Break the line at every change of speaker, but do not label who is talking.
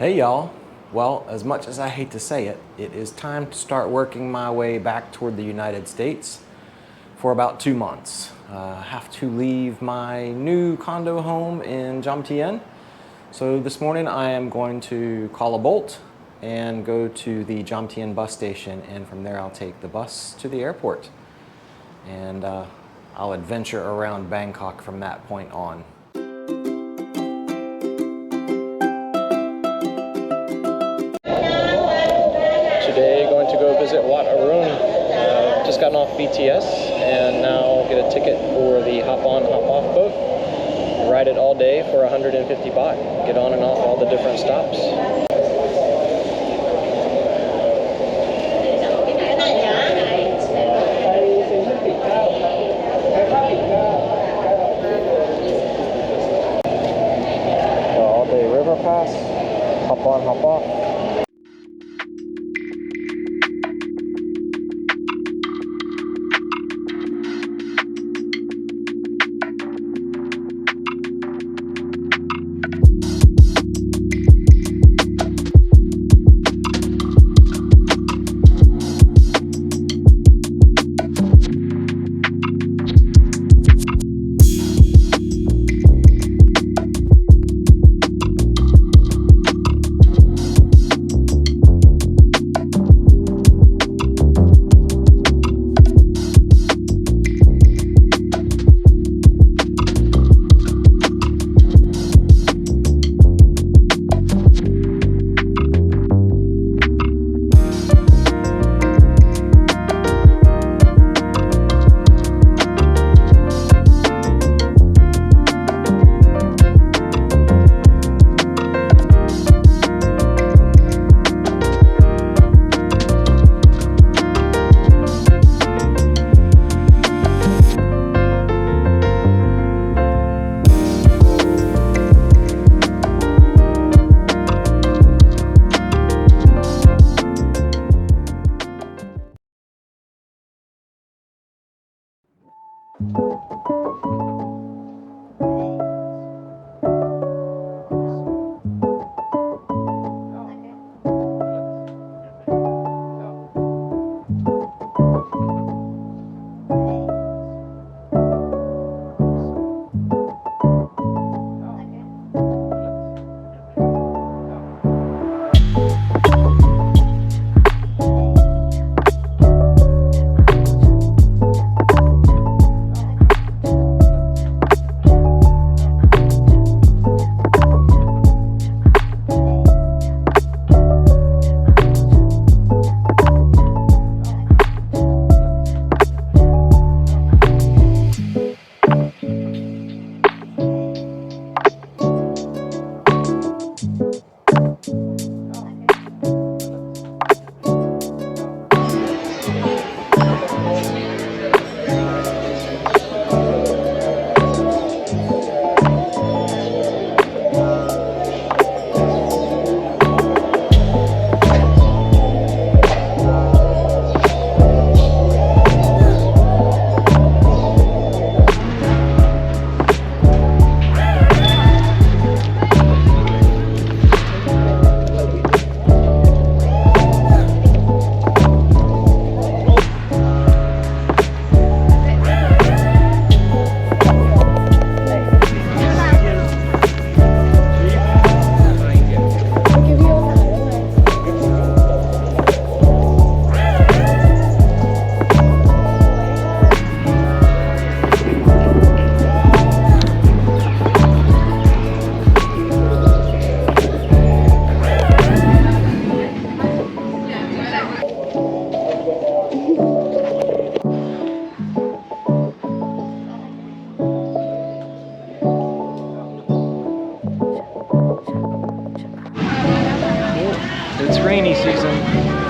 Hey y'all. Well, as much as I hate to say it, it is time to start working my way back toward the United States for about 2 months. I have to leave my new condo home in Jomtien. So this morning I am going to call a Bolt and go to the Jomtien bus station, and from there I'll take the bus to the airport. And I'll adventure around Bangkok from that point on. Today, going to go visit Wat Arun. Just gotten off BTS and now get a ticket for the hop-on, hop-off boat. Ride it all day for 150 baht. Get on and off all the different stops. All-day river pass, hop-on, hop-off. It's rainy season.